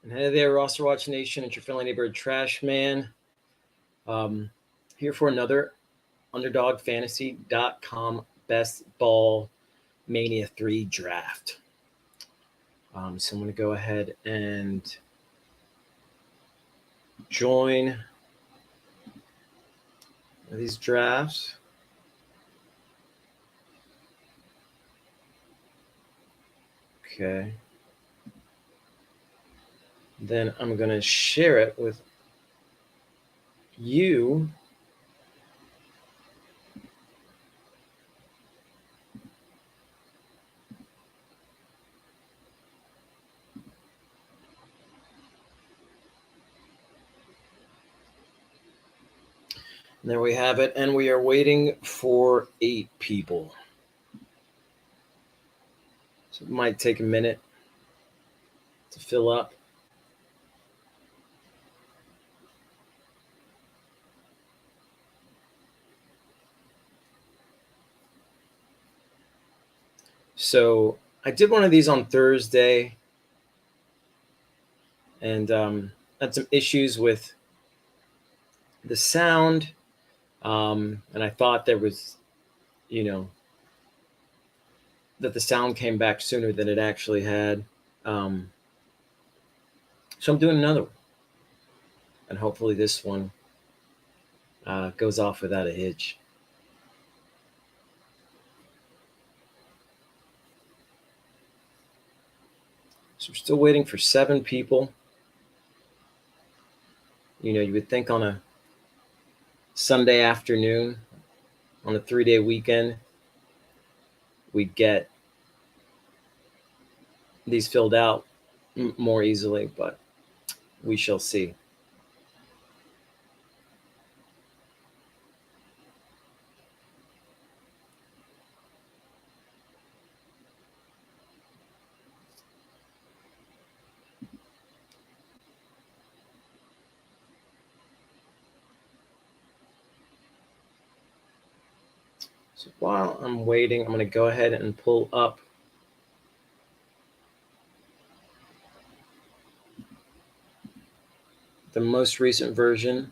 And hey there, Roster Watch Nation. It's your friendly neighbor, Trashman. Here for another UnderdogFantasy.com Best Ball Mania 3 draft. So I'm going to go ahead and join these drafts. Okay. Then I'm going to share it with you. And there we have it. And we are waiting for 8 people. So it might take a minute to fill up. So I did one of these on Thursday and had some issues with the sound. And I thought there was, that the sound came back sooner than it actually had. So I'm doing another one. And hopefully this one goes off without a hitch. So we're still waiting for 7 people. You would think on a Sunday afternoon, on a 3-day weekend, we'd get these filled out more easily, but we shall see. So while I'm waiting, I'm going to go ahead and pull up the most recent version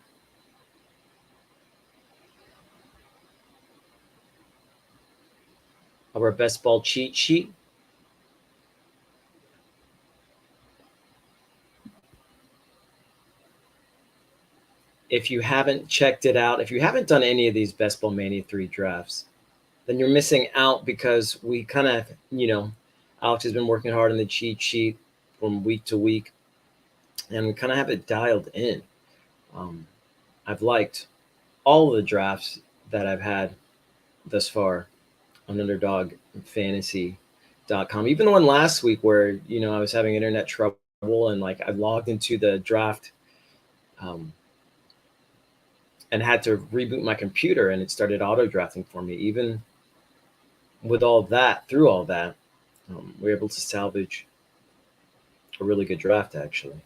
of our best ball cheat sheet. If you haven't checked it out, if you haven't done any of these Best Ball Mania 3 drafts, then you're missing out because we kind of, Alex has been working hard on the cheat sheet from week to week, and we kind of have it dialed in. I've liked all of the drafts that I've had thus far on UnderdogFantasy.com. Even the one last week where, I was having internet trouble and I logged into the draft and had to reboot my computer and it started auto drafting for me. Even with all that, through all that, we were able to salvage a really good draft, actually.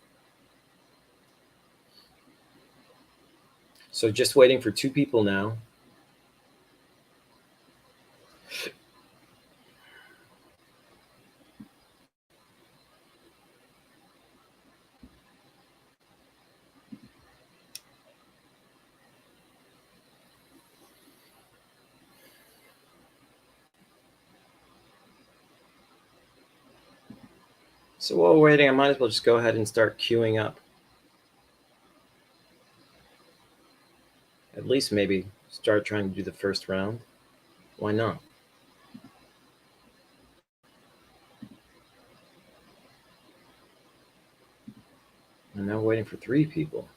So just waiting for 2 people now. So while we're waiting, I might as well just go ahead and start queuing up. At least maybe start trying to do the first round. Why not? I'm now waiting for 3 people.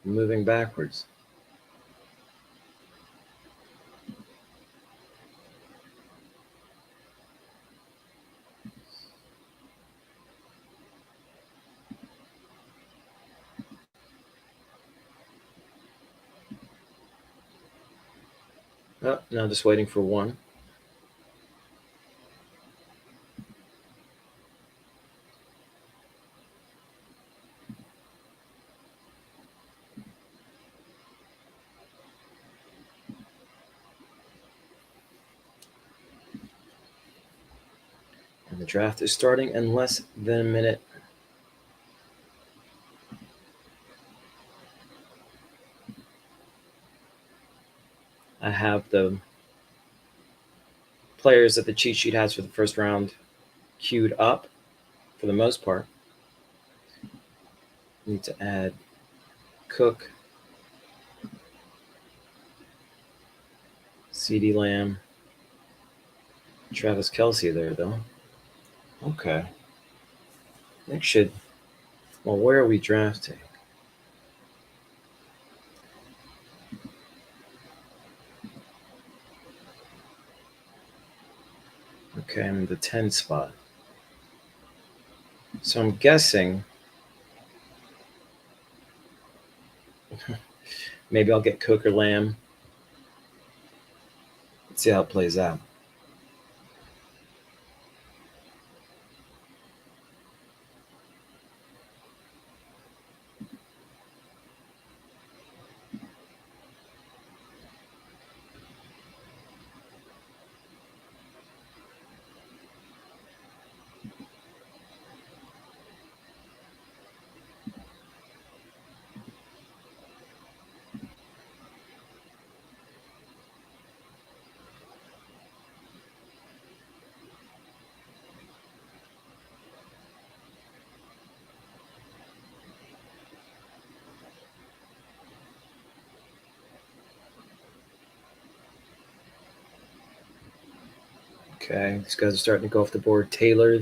I'm moving backwards. Oh, now just waiting for 1. And the draft is starting in less than a minute. I have the players that the cheat sheet has for the first round queued up for the most part. Need to add Cook, CeeDee Lamb, Travis Kelce there, though. Okay. I think should. Well, where are we drafting? Okay, I'm in the 10 spot. So I'm guessing maybe I'll get Cook or Lamb. Let's see how it plays out. Okay, these guys are starting to go off the board. Taylor,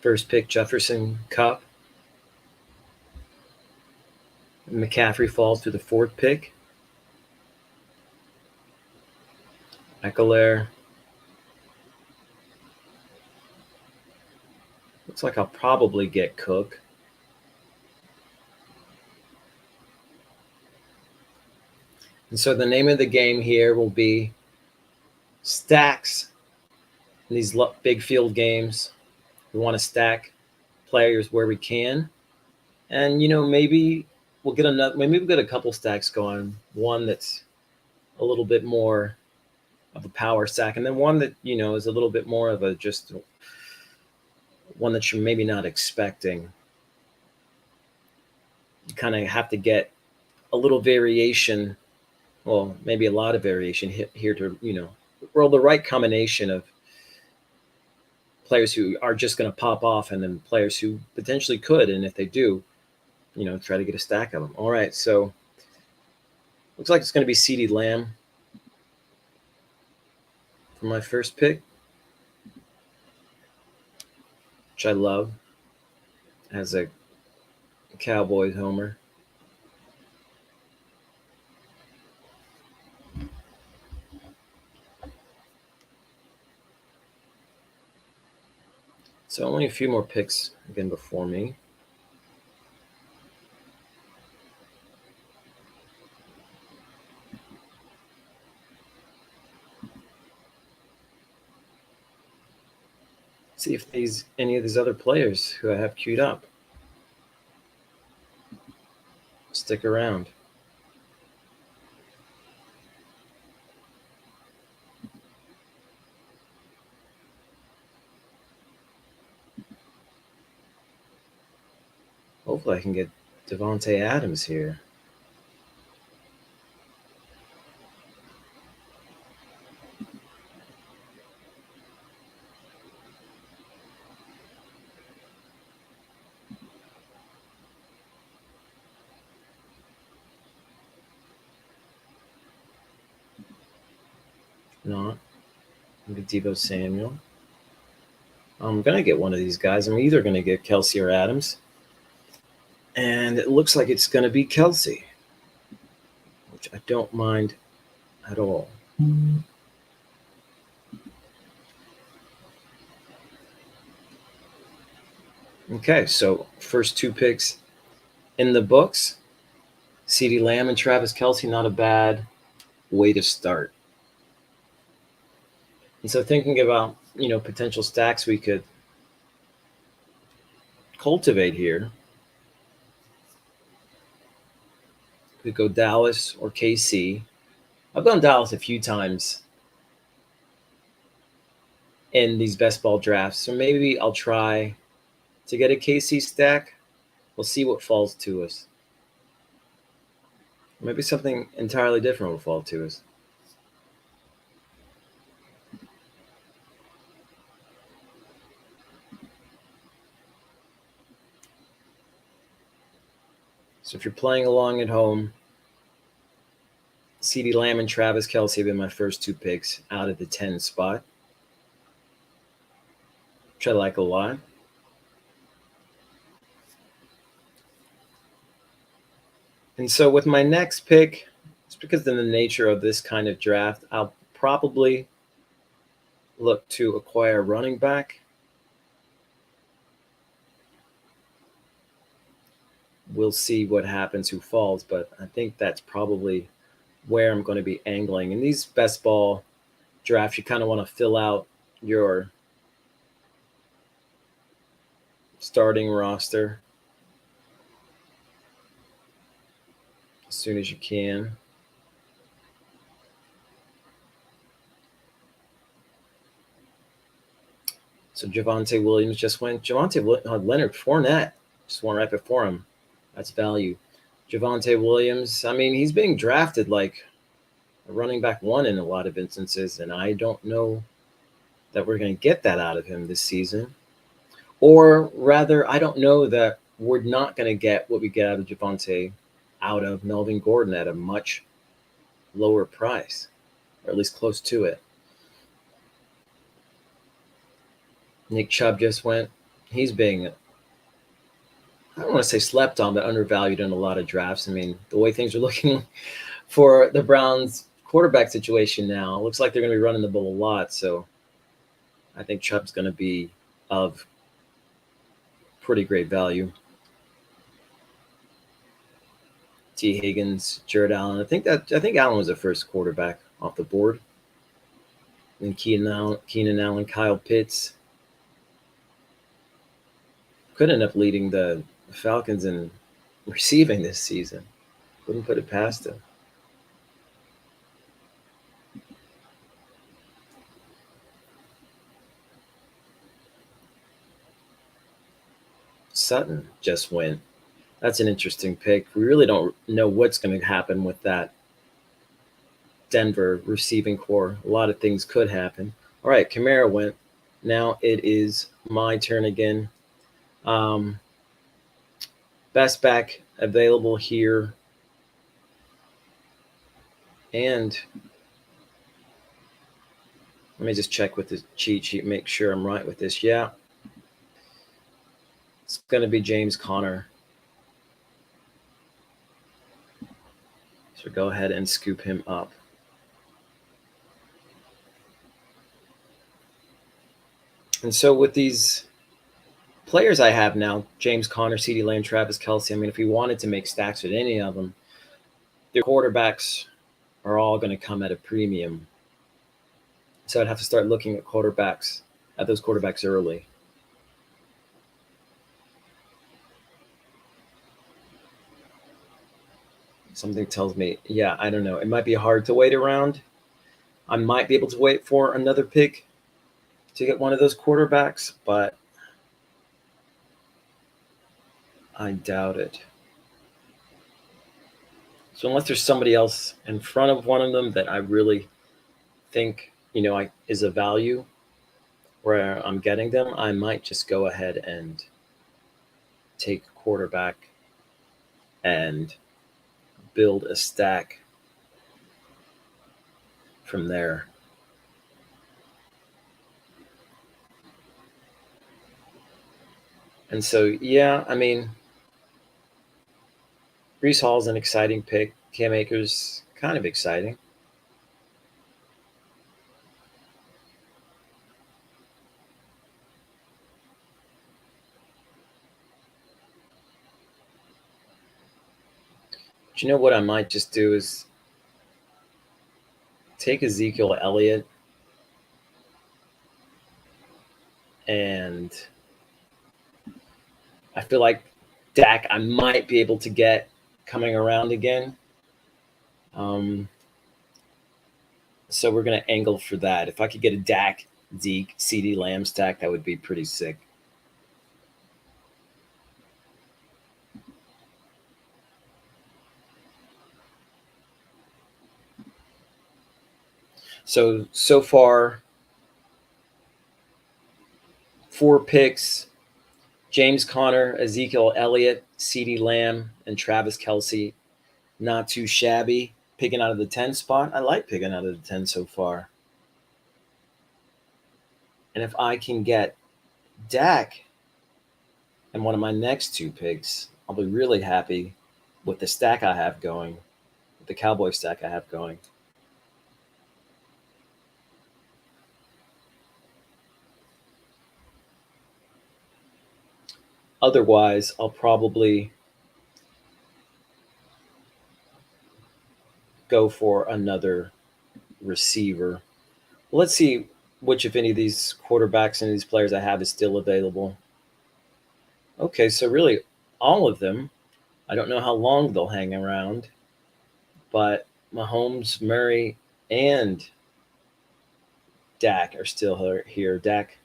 first pick, Jefferson, Cup. McCaffrey falls to the fourth pick. Eckler. Looks like I'll probably get Cook. And so the name of the game here will be stacks in these big field games. We want to stack players where we can. And, maybe we'll get another, maybe we'll get a couple stacks going. One that's a little bit more of a power stack, and then one that, is a little bit more of a just one that you're maybe not expecting. You kind of have to get a little variation, well, maybe a lot of variation here to, roll the right combination of players who are just going to pop off and then players who potentially could. And if they do, try to get a stack of them. All right. So looks like it's going to be CeeDee Lamb for my first pick, which I love as a Cowboys homer. So only a few more picks again before me. See if any of these other players who I have queued up stick around. Hopefully I can get Devontae Adams here. Not. Maybe Deebo Samuel. I'm going to get one of these guys. I'm either going to get Kelce or Adams. And it looks like it's going to be Kelce, which I don't mind at all. Okay, so first two picks in the books. CeeDee Lamb and Travis Kelce, not a bad way to start. And so thinking about, potential stacks we could cultivate here. We could go Dallas or KC. I've gone Dallas a few times in these best ball drafts. So maybe I'll try to get a KC stack. We'll see what falls to us. Maybe something entirely different will fall to us. So if you're playing along at home, CeeDee Lamb and Travis Kelce have been my first two picks out of the 10 spot, which I like a lot. And so with my next pick, it's because of the nature of this kind of draft, I'll probably look to acquire a running back. We'll see what happens, who falls, but I think that's probably where I'm going to be angling. In these best ball drafts, you kind of want to fill out your starting roster as soon as you can. So Javonte Williams just went. Leonard Fournette just went right before him. That's value. Javonte Williams, I mean, he's being drafted like a running back one in a lot of instances, and I don't know that we're going to get that out of him this season. Or rather, I don't know that we're not going to get what we get out of Javonte out of Melvin Gordon at a much lower price, or at least close to it. Nick Chubb just went. He's being, I don't want to say slept on, but undervalued in a lot of drafts. I mean, the way things are looking for the Browns quarterback situation now, it looks like they're going to be running the ball a lot. So I think Chubb's going to be of pretty great value. T. Higgins, Jared Allen. I think Allen was the first quarterback off the board. And Keenan Allen, Kyle Pitts could end up leading the Falcons in receiving this season. Wouldn't put it past him. Sutton just went. That's an interesting pick. We really don't know what's going to happen with that Denver receiving core. A lot of things could happen. All right, Kamara went. Now it is my turn again. Best back available here. And let me just check with the cheat sheet, make sure I'm right with this. Yeah. It's going to be James Conner. So go ahead and scoop him up. And so with these players I have now, James Conner, CeeDee Lamb, Travis Kelce, I mean, if we wanted to make stacks with any of them, their quarterbacks are all going to come at a premium. So I'd have to start looking at those quarterbacks early. Something tells me, yeah, I don't know. It might be hard to wait around. I might be able to wait for another pick to get one of those quarterbacks, but I doubt it. So unless there's somebody else in front of one of them that I really think, is a value where I'm getting them, I might just go ahead and take quarterback and build a stack from there. And so, yeah, I mean, Brees Hall's an exciting pick. Cam Akers, kind of exciting. But you know what I might just do is take Ezekiel Elliott and I feel like Dak I might be able to get coming around again. So we're going to angle for that. If I could get a Dak Zeke, CD Lamb stack, that would be pretty sick. So far, 4 picks: James Conner, Ezekiel Elliott, CD Lamb, and Travis Kelsey. Not too shabby. Picking out of the 10 spot. I like picking out of the 10 so far. And if I can get Dak in one of my next 2 picks, I'll be really happy with the stack I have going, with the Cowboy stack I have going. Otherwise, I'll probably go for another receiver. Let's see which, if any, of these quarterbacks and these players I have is still available. Okay, so really all of them. I don't know how long they'll hang around, but Mahomes, Murray, and Dak are still here. Dak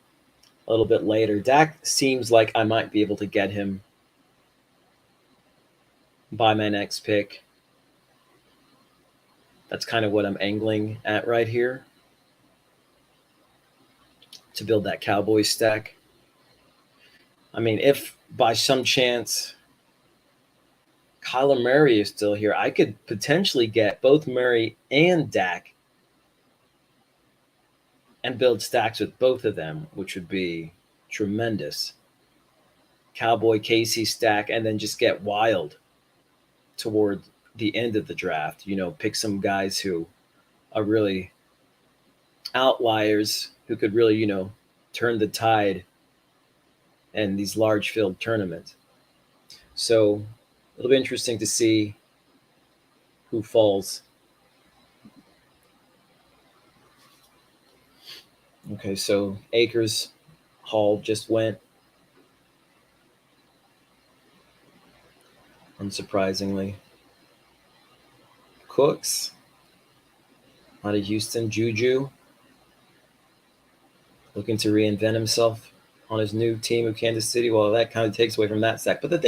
a little bit later. Dak seems like I might be able to get him by my next pick. That's kind of what I'm angling at right here to build that Cowboy stack. I mean, if by some chance Kyler Murray is still here, I could potentially get both Murray and Dak and build stacks with both of them, which would be tremendous. Cowboy Casey stack, and then just get wild toward the end of the draft. Pick some guys who are really outliers who could really, turn the tide in these large field tournaments. So it'll be interesting to see who falls. Okay, so Akers, Hall just went, unsurprisingly. Cooks out of Houston, Juju looking to reinvent himself on his new team of Kansas City. Well, that kind of takes away from that stack. But good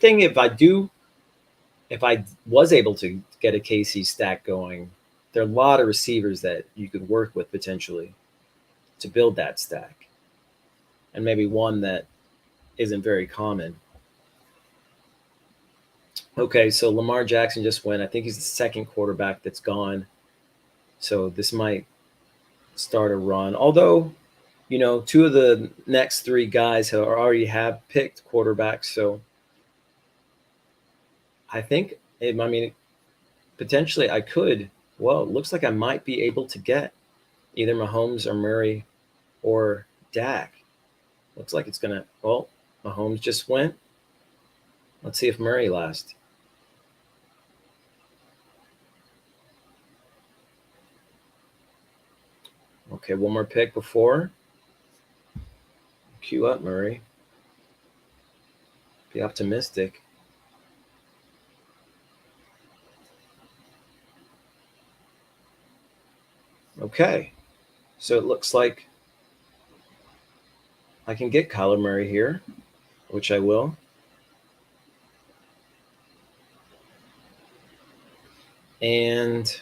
thing, if I was able to get a KC stack going, there are a lot of receivers that you could work with potentially to build that stack, and maybe one that isn't very common. Okay, so Lamar Jackson just went. I think he's the second quarterback that's gone. So this might start a run. Although, 2 of the next 3 guys already have picked quarterbacks. So I think, potentially I could. Well, it looks like I might be able to get either Mahomes or Murray or Dak. Looks like it's going to, well, Mahomes just went. Let's see if Murray lasts. Okay, one more pick before. Cue up, Murray. Be optimistic. Okay, so it looks like I can get Kyler Murray here, which I will. And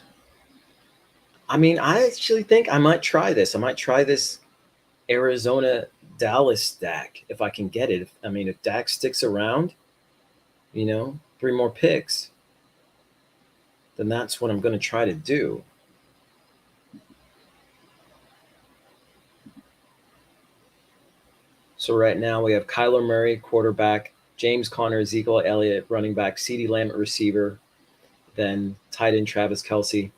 I actually think I might try this. I might try this Arizona Dallas stack if I can get it. If Dak sticks around, 3 more picks, then that's what I'm going to try to do. So right now we have Kyler Murray, quarterback, James Conner, Ezekiel Elliott, running back, CeeDee Lamb, receiver, then tight end Travis Kelsey.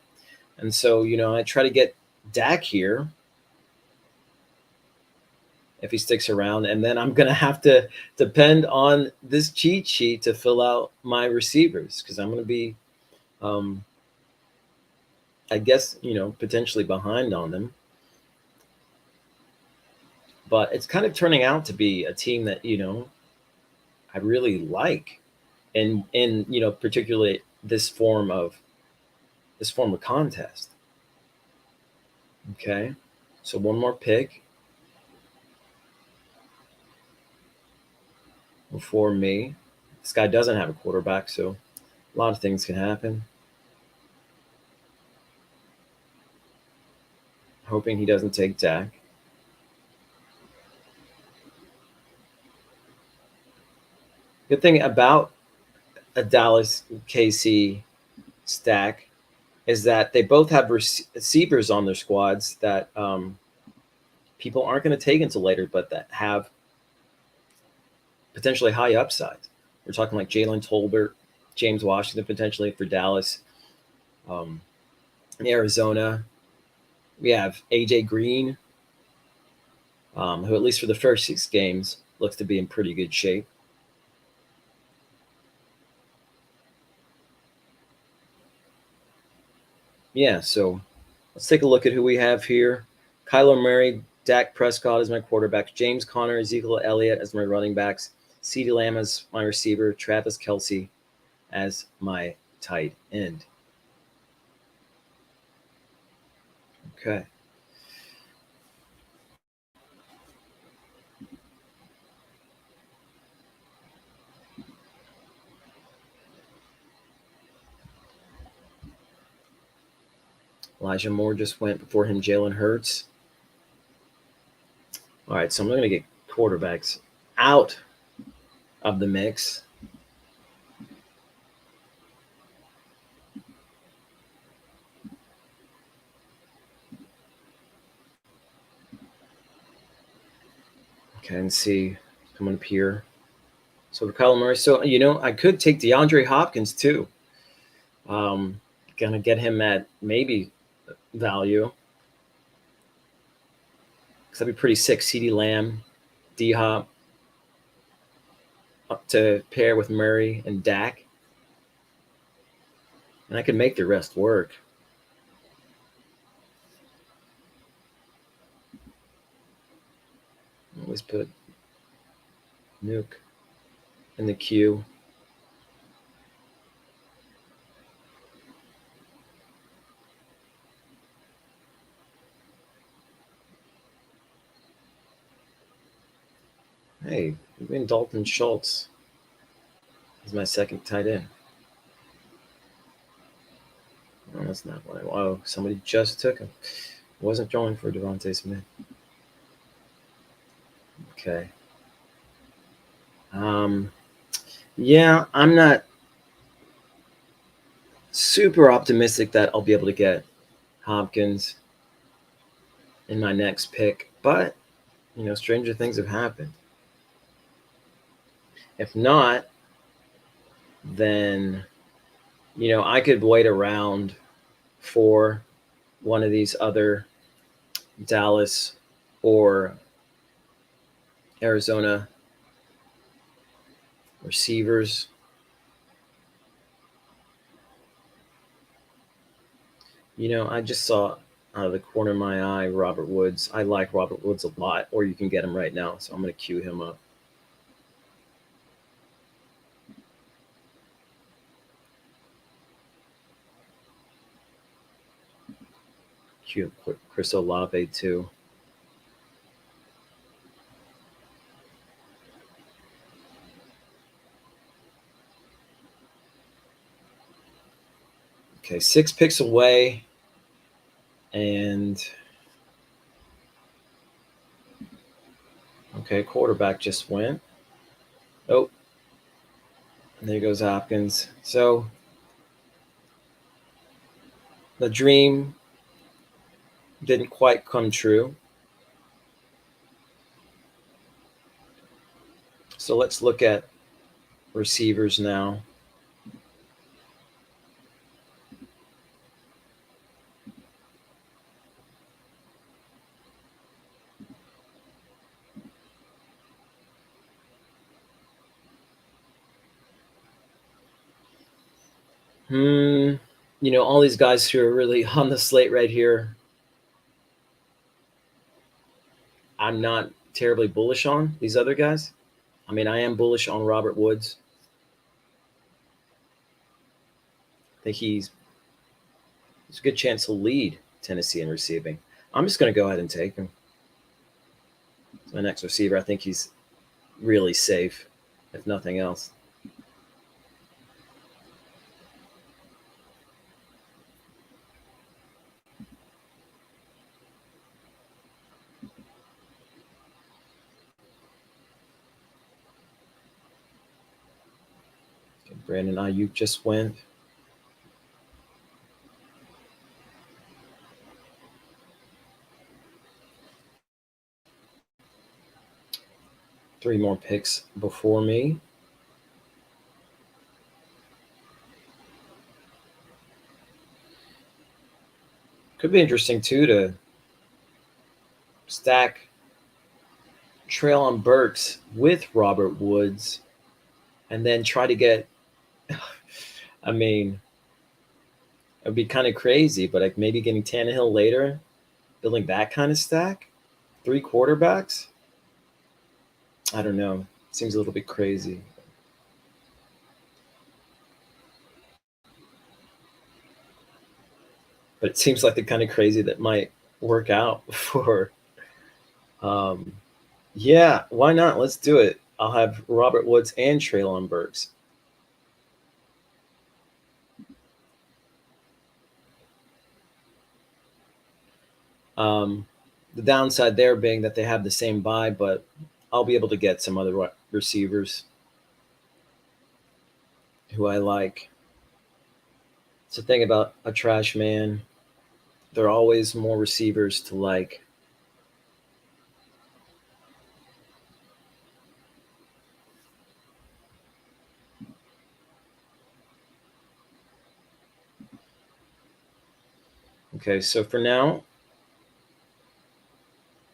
And so, I try to get Dak here if he sticks around, and then I'm going to have to depend on this cheat sheet to fill out my receivers, because I'm going to be, I guess, potentially behind on them. But it's kind of turning out to be a team that, I really like, and particularly this form of contest. Okay, So one more pick before me. This guy doesn't have a quarterback, so a lot of things can happen. Hoping he doesn't take Dak. Good thing about a Dallas KC stack is that they both have receivers on their squads that people aren't going to take until later, but that have potentially high upsides. We're talking like Jalen Tolbert, James Washington potentially for Dallas. In Arizona, we have AJ Green, who at least for the first 6 games looks to be in pretty good shape. Yeah, so let's take a look at who we have here. Kyler Murray, Dak Prescott as my quarterback, James Conner, Ezekiel Elliott as my running backs, CeeDee Lamb as my receiver, Travis Kelce as my tight end. Okay. Elijah Moore just went before him, Jalen Hurts. All right, so I'm going to get quarterbacks out of the mix. Okay, and see coming up here. So for Kyler Murray, so I could take DeAndre Hopkins too. Gonna get him at maybe value because that'd be pretty sick. CeeDee Lamb, D Hop, up to pair with Murray and Dak, and I could make the rest work. Always put Nuke in the queue. Hey, even Dalton Schultz is my second tight end. Oh, that's not what I want. Oh, somebody just took him. Wasn't throwing for Devontae Smith. Okay. Yeah, I'm not super optimistic that I'll be able to get Hopkins in my next pick, but stranger things have happened. If not, then I could wait around for one of these other Dallas or Arizona receivers. I just saw out of the corner of my eye Robert Woods. I like Robert Woods a lot, or you can get him right now, so I'm going to queue him up. Queue up Chris Olave too. Okay, 6 picks away. And okay, quarterback just went. Oh, and there goes Hopkins. So the dream didn't quite come true. So let's look at receivers now. All these guys who are really on the slate right here, I'm not terribly bullish on these other guys. I mean, I am bullish on Robert Woods. I think there's a good chance he'll lead Tennessee in receiving. I'm just going to go ahead and take him. My next receiver, I think he's really safe, if nothing else. Brandon Ayuk just went. Three more picks before me. Could be interesting too to stack Traylon Burks with Robert Woods and then try to get I mean, it'd be kind of crazy, but like maybe getting Tannehill later, building that kind of stack, three quarterbacks. I don't know. Seems a little bit crazy. But it seems like the kind of crazy that might work out for um yeah, why not? Let's do it. I'll have Robert Woods and Traylon Burks. Um, the downside there being that they have the same buy, but I'll be able to get some other receivers who I like. It's the thing about a trash man. There are always more receivers to like. Okay, so for now,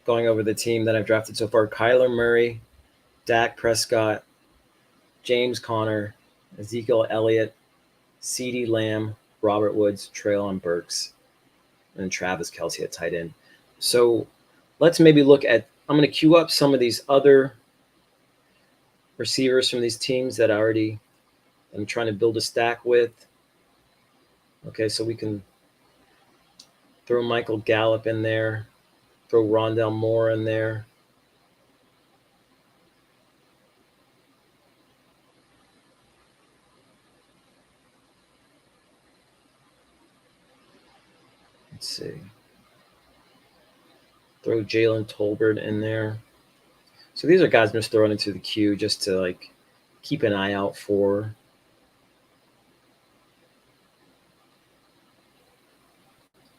going over the team that I've drafted so far: Kyler Murray, Dak Prescott, James Conner, Ezekiel Elliott, CeeDee Lamb, Robert Woods, Traylon Burks, and Travis Kelce at tight end. So let's maybe look at. I'm going to queue up some of these other receivers from these teams that I already am trying to build a stack with. Okay, so we can throw Michael Gallup in there, throw Rondell Moore in there. Let's see. Throw Jalen Tolbert in there. So these are guys I'm just throwing into the queue just to like keep an eye out for.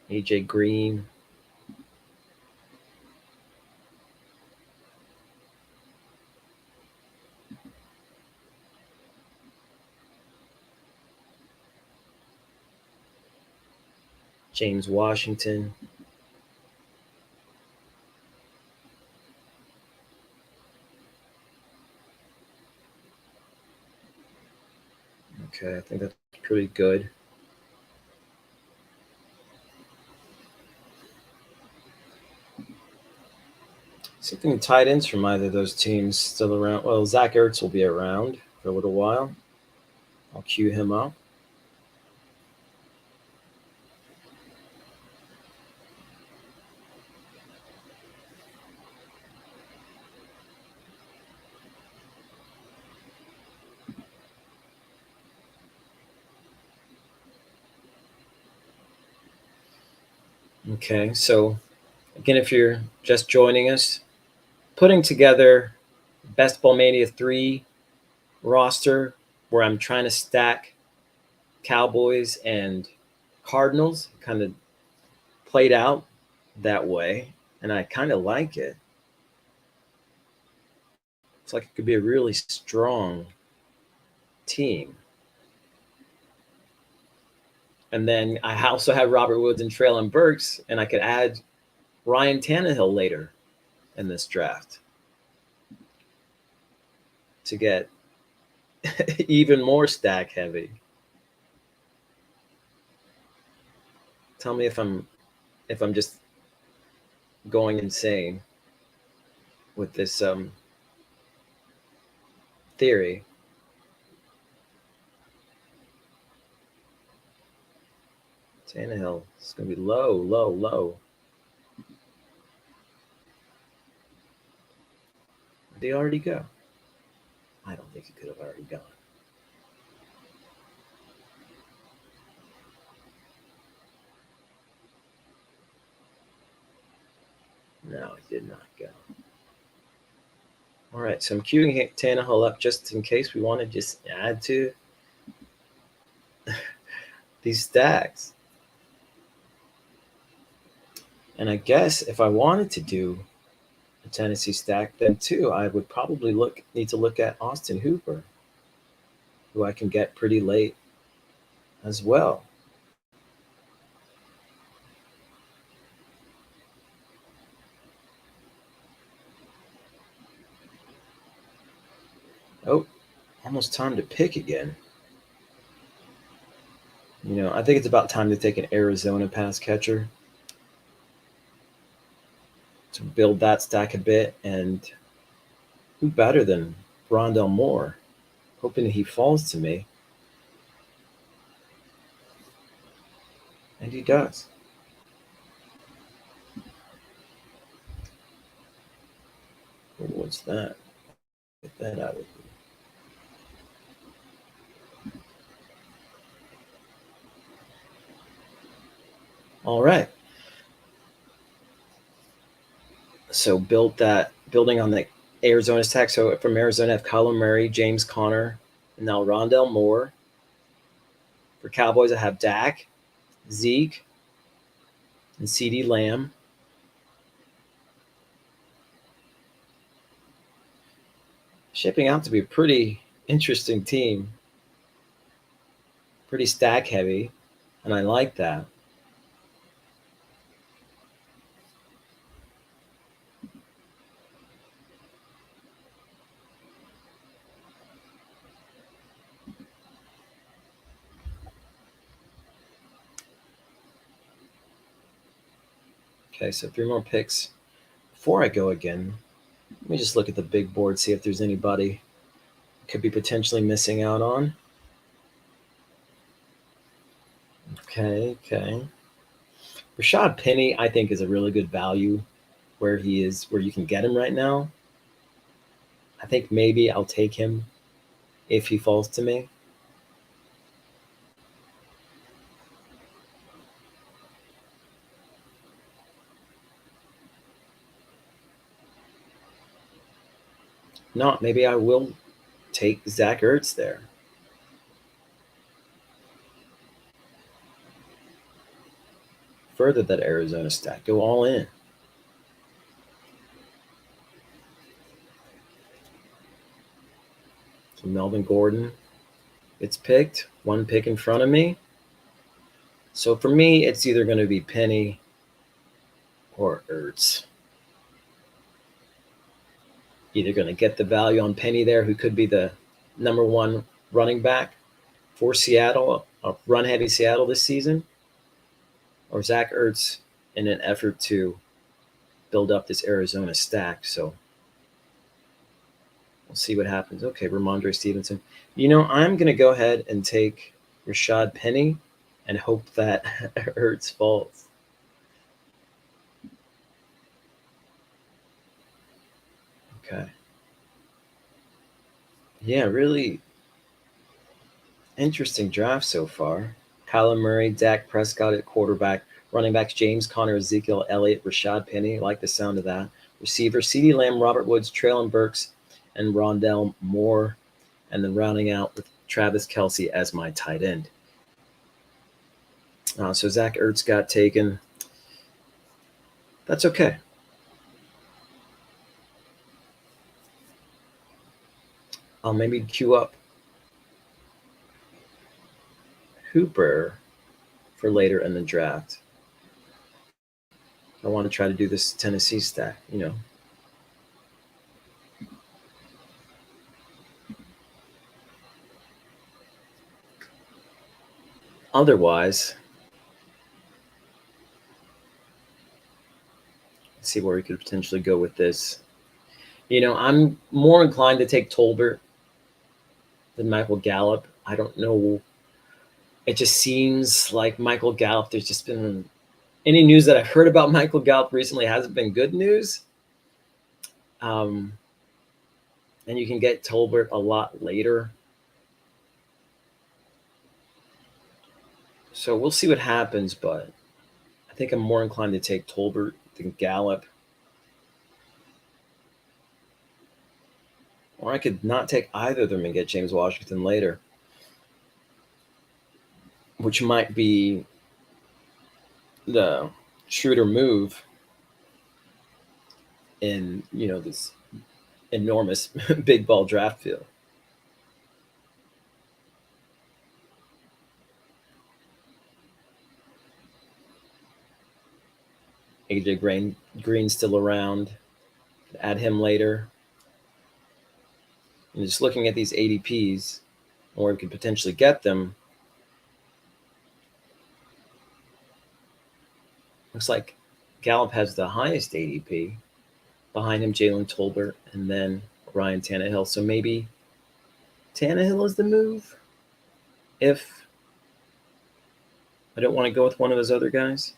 AJ Green. James Washington. Okay, I think that's pretty good. See if any tight ends from either of those teams still around. Well, Zach Ertz will be around for a little while. I'll cue him up. Okay, so again, if you're just joining us, putting together Best Ball Mania 3 roster where I'm trying to stack Cowboys and Cardinals, kind of played out that way, and I kind of like it. It's like it could be a really strong team. And then I also have Robert Woods and Traylon Burks, and I could add Ryan Tannehill later in this draft to get even more stack heavy. Tell me if I'm just going insane with this theory. Tannehill is going to be low, low, low. Did he already go? I don't think he could have already gone. No, he did not go. All right, so I'm queuing Tannehill up just in case we want to just add to these stacks. And I guess if I wanted to do a Tennessee stack, then too, I would probably need to look at Austin Hooper, who I can get pretty late as well. Oh, almost time to pick again. I think it's about time to take an Arizona pass catcher to build that stack a bit. And who better than Rondell Moore? Hoping he falls to me. And he does. What's that? Get that out of here. All right. So building on the Arizona stack. So from Arizona, I have Kyler Murray, James Conner, and now Rondell Moore. For Cowboys, I have Dak, Zeke, and CeeDee Lamb. Shaping out to be a pretty interesting team. Pretty stack heavy, and I like that. Okay, so 3 more picks. Before I go again, let me just look at the big board, see if there's anybody I could be potentially missing out on. Okay. Rashad Penny, I think, is a really good value where he is, where you can get him right now. I think maybe I'll take him if he falls to me. Not, maybe I will take Zach Ertz there. Further that Arizona stack. Go all in. So Melvin Gordon gets picked. 1 pick in front of me. So for me, it's either going to be Penny or Ertz. Either going to get the value on Penny there, who could be the number one running back for Seattle, a run heavy Seattle this season, or Zach Ertz in an effort to build up this Arizona stack. So we'll see what happens. Okay, Ramondre Stevenson. I'm going to go ahead and take Rashad Penny and hope that Ertz falls. Okay. Yeah, really interesting draft so far. Kyler Murray, Dak Prescott at quarterback, running backs James Conner, Ezekiel Elliott, Rashad Penny. I like the sound of that. Receiver CeeDee Lamb, Robert Woods, Traylon Burks, and Rondell Moore. And then rounding out with Travis Kelce as my tight end. So Zach Ertz got taken. That's okay. I'll maybe queue up Hooper for later in the draft. I want to try to do this Tennessee stack. Otherwise, let's see where we could potentially go with this. I'm more inclined to take Tolbert than Michael Gallup. I don't know. It just seems like Michael Gallup, there's just been any news that I've heard about Michael Gallup recently hasn't been good news. and you can get Tolbert a lot later. So we'll see what happens, but I think I'm more inclined to take Tolbert than Gallup. Or I could not take either of them and get James Washington later, which might be the shrewder move in this enormous big ball draft field. AJ Green still around. Add him later. And just looking at these ADPs, or we could potentially get them. Looks like Gallup has the highest ADP. Behind him, Jalen Tolbert, and then Ryan Tannehill. So maybe Tannehill is the move if I don't want to go with one of those other guys.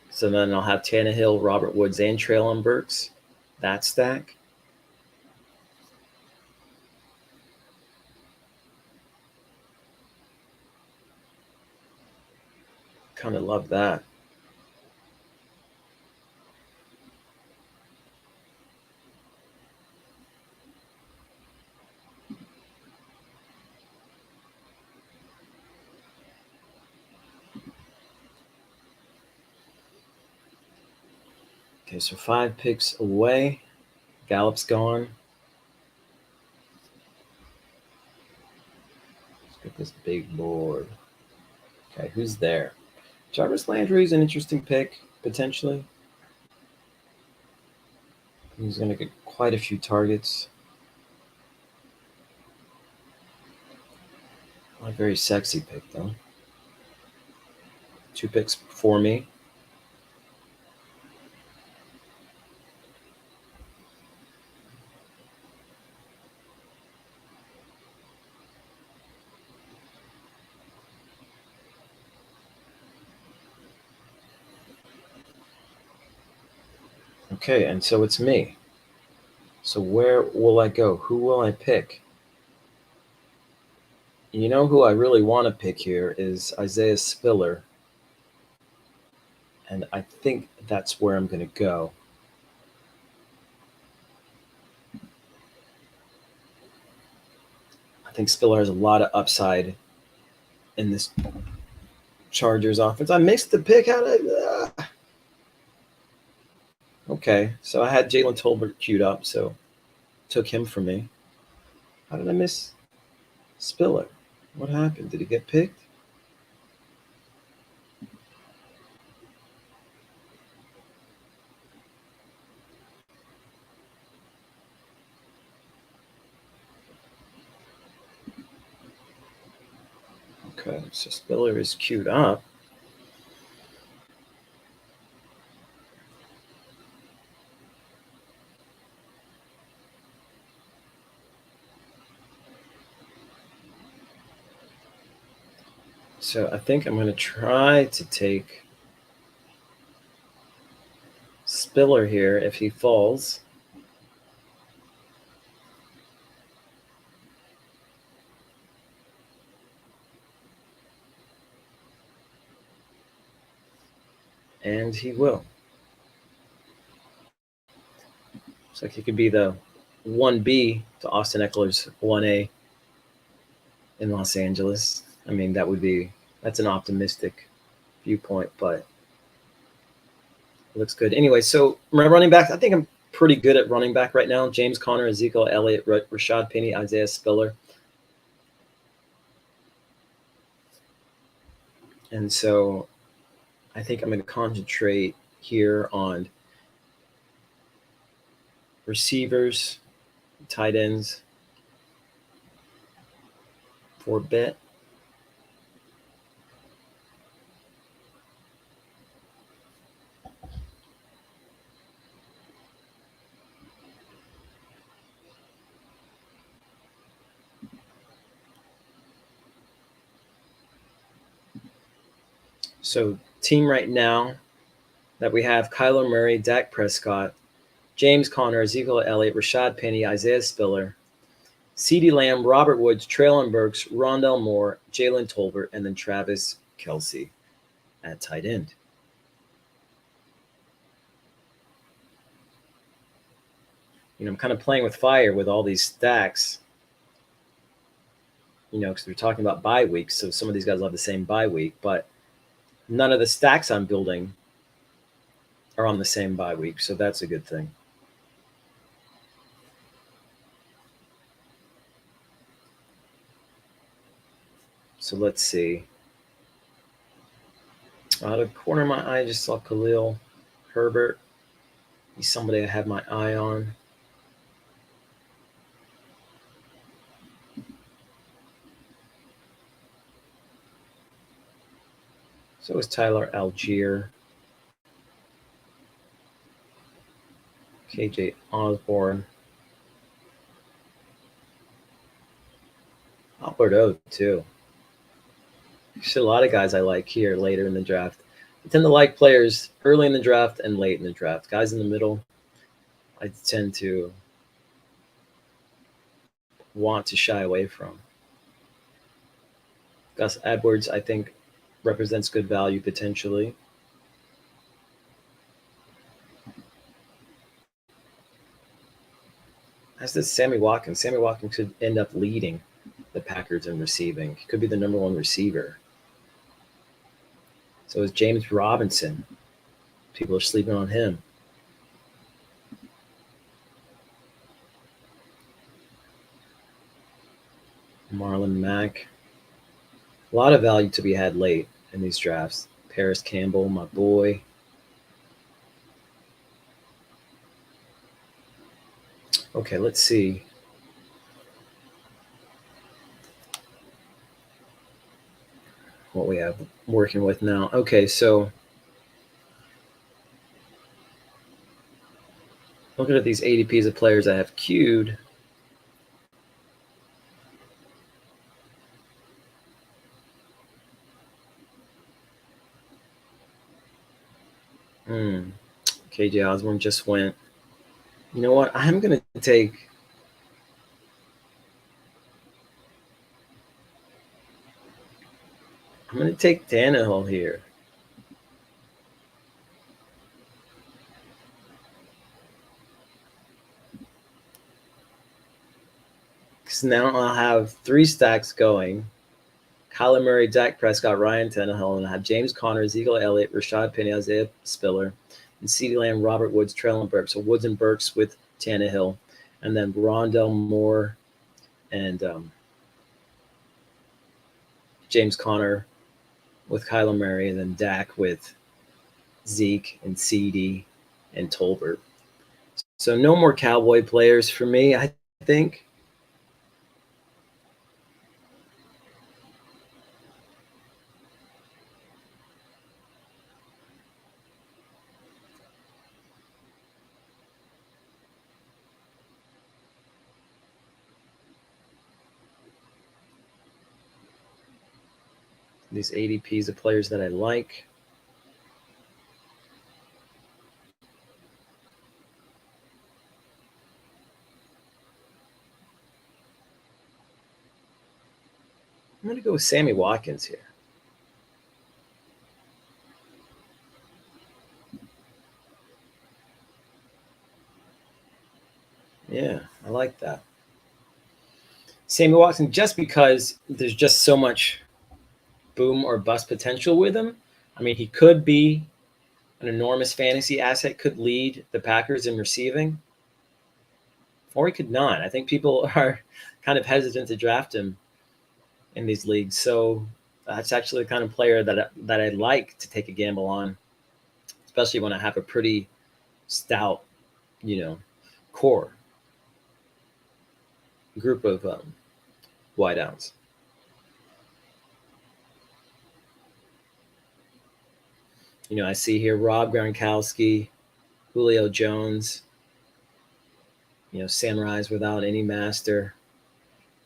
So then I'll have Tannehill, Robert Woods, and Treylon Burks. That stack. Kind of love that. Okay, so 5 picks away. Gallup's gone. Let's get this big board. Okay, who's there? Jarvis Landry's an interesting pick, potentially. He's going to get quite a few targets. Not a very sexy pick, though. 2 picks for me. Okay, and so it's me. So where will I go? Who will I pick? You know who I really want to pick here is Isaiah Spiller. And I think that's where I'm going to go. I think Spiller has a lot of upside in this Chargers offense. I missed the pick. How did Okay, so I had Jalen Tolbert queued up, so took him for me. How did I miss Spiller? What happened? Did he get picked? Okay, so Spiller is queued up. So I think I'm going to try to take Spiller here if he falls. And he will. Looks like he could be the 1B to Austin Eckler's 1A in Los Angeles. I mean, that's an optimistic viewpoint, but it looks good. Anyway, so my running back, I think I'm pretty good at running back right now. James Conner, Ezekiel Elliott, Rashad Penny, Isaiah Spiller. And so I think I'm going to concentrate here on receivers, tight ends for a bit. So team right now that we have Kyler Murray, Dak Prescott, James Conner, Ezekiel Elliott, Rashad Penny, Isaiah Spiller, CeeDee Lamb, Robert Woods, Traylon Burks, Rondell Moore, Jalen Tolbert, and then Travis Kelce at tight end. I'm kind of playing with fire with all these stacks, because we're talking about bye weeks. So some of these guys will have the same bye week, but none of the stacks I'm building are on the same bye week. So that's a good thing. So let's see. Out of the corner of my eye, I just saw Khalil Herbert. He's somebody I have my eye on. So is Tyler Algier. KJ Osborne. Albert O, too. There's a lot of guys I like here later in the draft. I tend to like players early in the draft and late in the draft. Guys in the middle, I tend to want to shy away from. Gus Edwards, I think, represents good value potentially. As does Sammy Watkins. Sammy Watkins could end up leading the Packers in receiving. He could be the number one receiver. So is James Robinson. People are sleeping on him. Marlon Mack. A lot of value to be had late in these drafts. Paris Campbell, my boy. Okay, let's see. What we have working with now. Okay, so looking at these ADPs of players I have queued. KJ Osborne just went. You know what? I'm going to take. I'm going to take Tannehill here. Because now I'll have 3 stacks going. Kyler Murray, Dak Prescott, Ryan Tannehill, and I have James Conner, Ezekiel Elliott, Rashad Penny, Isaiah Spiller, and CeeDee Lamb, Robert Woods, Traylon Burks. So Woods and Burks with Tannehill, and then Rondell Moore and James Conner with Kyler Murray, and then Dak with Zeke and CD and Tolbert. So no more Cowboy players for me, I think. These ADPs of players that I like. I'm going to go with Sammy Watkins here. Yeah, I like that. Sammy Watkins, just because there's just so much boom or bust potential with him. I mean, he could be an enormous fantasy asset, could lead the Packers in receiving, or he could not. I think people are kind of hesitant to draft him in these leagues. So that's actually the kind of player that I like to take a gamble on, especially when I have a pretty stout, core group of wideouts. I see here Rob Gronkowski, Julio Jones, Samurais without any master.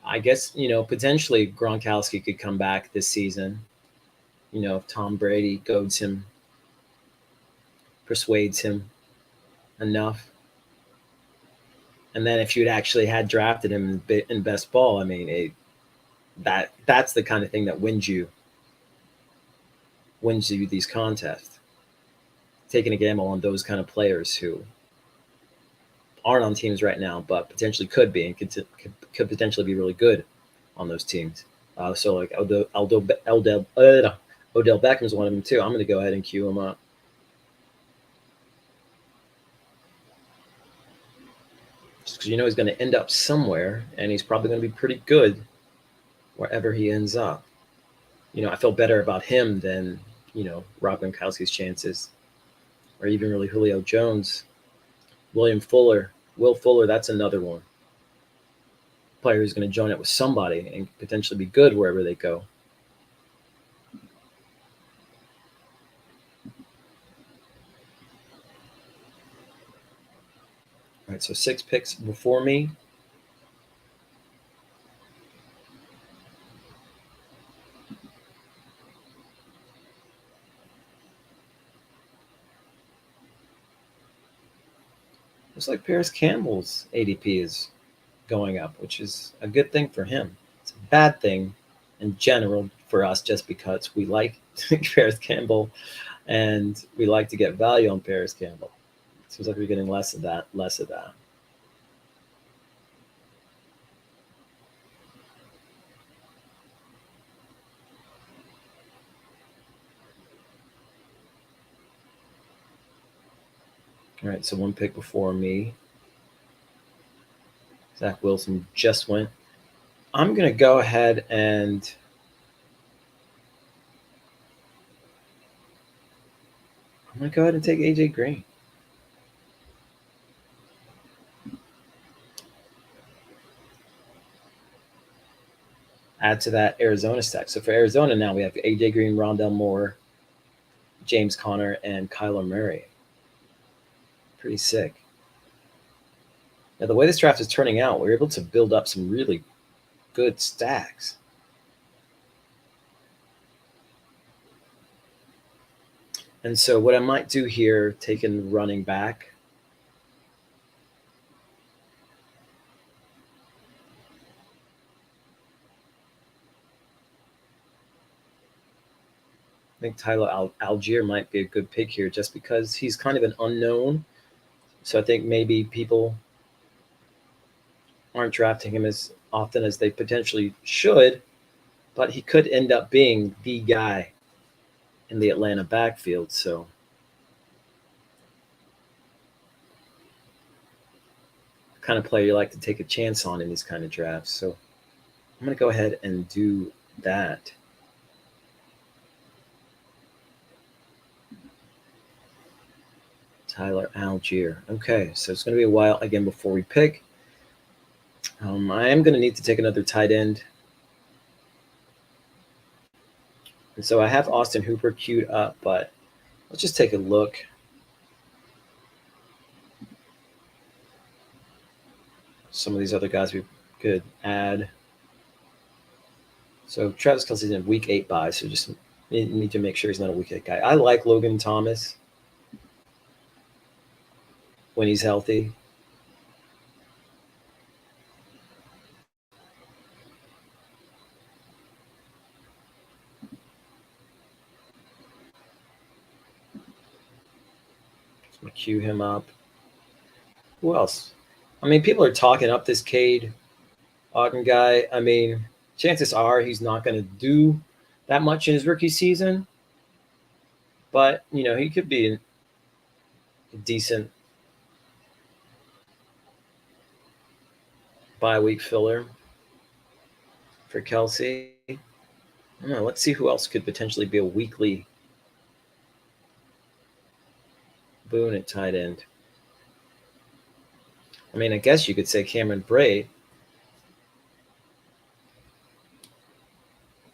I guess, potentially Gronkowski could come back this season. If Tom Brady goads him, persuades him enough. And then if you'd actually had drafted him in best ball, I mean, that's the kind of thing that wins you these contests. Taking a gamble on those kind of players who aren't on teams right now, but potentially could be and could potentially be really good on those teams. So like Odell Beckham's one of them too. I'm going to go ahead and cue him up. Just because you know he's going to end up somewhere, and he's probably going to be pretty good wherever he ends up. I feel better about him than Rob Gronkowski's chances, or even really Julio Jones, William Fuller, Will Fuller. That's another one. Player who's going to join it with somebody and potentially be good wherever they go. All right, so 6 picks before me. Looks like Paris Campbell's ADP is going up, which is a good thing for him. It's a bad thing in general for us just because we like Paris Campbell and we like to get value on Paris Campbell. Seems like we're getting less of that, less of that. All right, so 1 pick before me. Zach Wilson just went. I'm going to go ahead and take AJ Green. Add to that Arizona stack. So for Arizona now we have AJ Green, Rondell Moore, James Conner, and Kyler Murray. Pretty sick. Now the way this draft is turning out, we're able to build up some really good stacks. And so what I might do here, taking running back. I think Tyler Algier might be a good pick here just because he's kind of an unknown. So I think maybe people aren't drafting him as often as they potentially should, but he could end up being the guy in the Atlanta backfield. So kind of player you like to take a chance on in these kind of drafts. So I'm going to go ahead and do that. Tyler Algier. Okay, so it's going to be a while again before we pick. I am going to need to take another tight end. And so I have Austin Hooper queued up, but let's just take a look. Some of these other guys we could add. So Travis Kelce's in week 8 bye, so just need to make sure he's not a week 8 guy. I like Logan Thomas when he's healthy. Just gonna queue him up. Who else? I mean, people are talking up this Cade Ogden guy. I mean, chances are he's not going to do that much in his rookie season, but he could be a decent bye-week filler for Kelce. I don't know. Let's see who else could potentially be a weekly boon at tight end. I mean, I guess you could say Cameron Brate.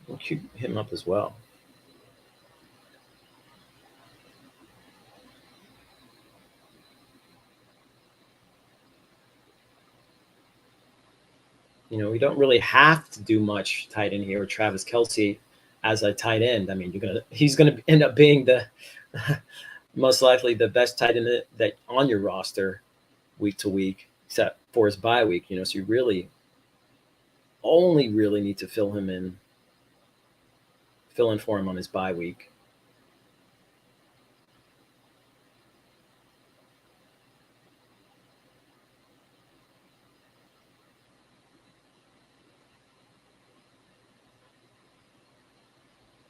We'll cue him up as well. We don't really have to do much tight end here with Travis Kelce as a tight end. I mean, he's gonna end up being the most likely the best tight end that on your roster week to week. except for his bye week. So you really only really need to fill in for him on his bye week.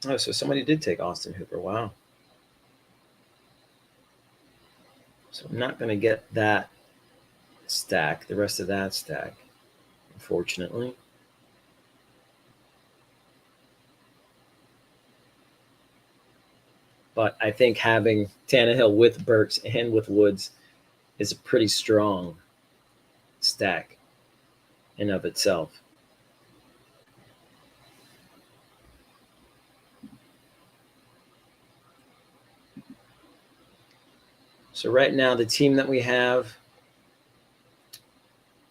Oh, so somebody did take Austin Hooper. Wow. So I'm not going to get that stack, the rest of that stack, unfortunately. But I think having Tannehill with Burks and with Woods is a pretty strong stack in of itself. So right now, the team that we have,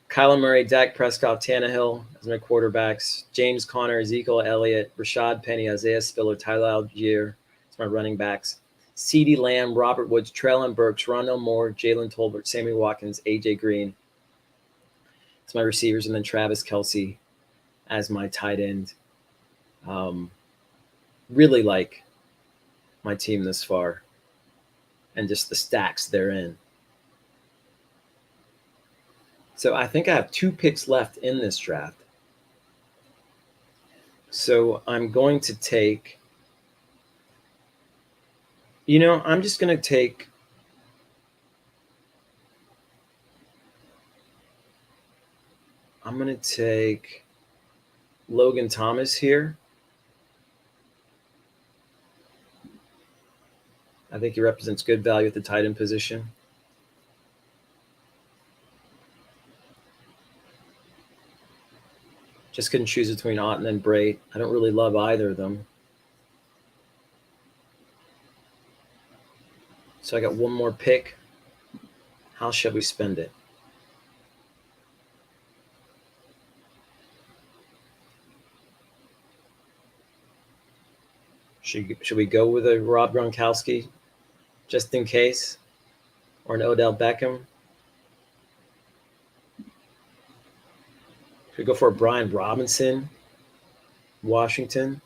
Kyler Murray, Dak Prescott, Tannehill as my quarterbacks, James Conner, Ezekiel Elliott, Rashad Penny, Isaiah Spiller, Tyler Algier as my running backs, CeeDee Lamb, Robert Woods, Treylon Burks, Rondell Moore, Jalen Tolbert, Sammy Watkins, AJ Green as my receivers, and then Travis Kelce as my tight end. Really like my team this far and just the stacks they're in. So I think I have 2 picks left in this draft. So I'm going to take, I'm just going to take Logan Thomas here. I think he represents good value at the tight end position. Just couldn't choose between Otton and Brait. I don't really love either of them. So I got one more pick. How shall we spend it? Should we go with a Rob Gronkowski just in case? Or an Odell Beckham? Should we go for a Brian Robinson, Washington?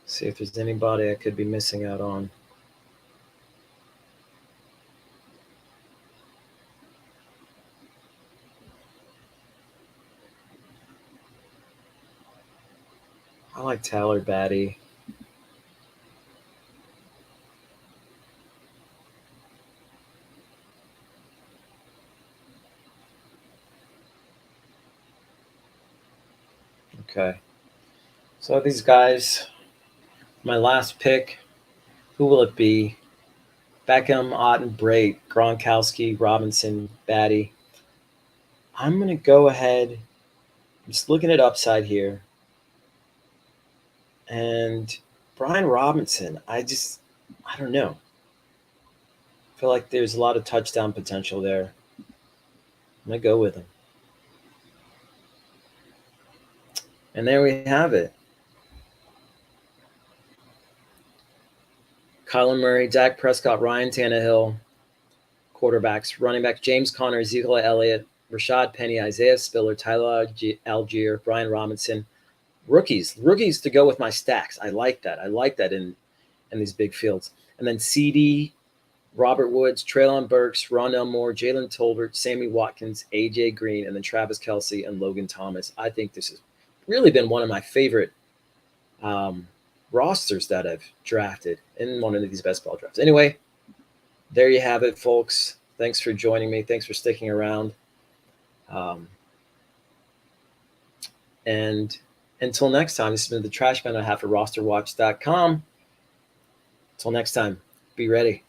See if there's anybody I could be missing out on. I like Tyler Batty. Okay. So these guys, my last pick, who will it be? Beckham, Otten, Brait, Gronkowski, Robinson, Batty. I'm going to go ahead. I'm just looking at upside here. And Brian Robinson, I don't know. I feel like there's a lot of touchdown potential there. I'm going to go with him. And there we have it. Kyler Murray, Dak Prescott, Ryan Tannehill, quarterbacks, running backs, James Conner, Ezekiel Elliott, Rashad Penny, Isaiah Spiller, Tyler Algier, Brian Robinson. Rookies to go with my stacks. I like that. I like that in these big fields. And then CD, Robert Woods, Treylon Burks, Rondell Moore, Jalen Tolbert, Sammy Watkins, AJ Green, and then Travis Kelce and Logan Thomas. I think this has really been one of my favorite rosters that I've drafted in one of these best ball drafts. Anyway, there you have it, folks. Thanks for joining me. Thanks for sticking around. And until next time, this has been the Trashman on behalf of rosterwatch.com. Until next time, be ready.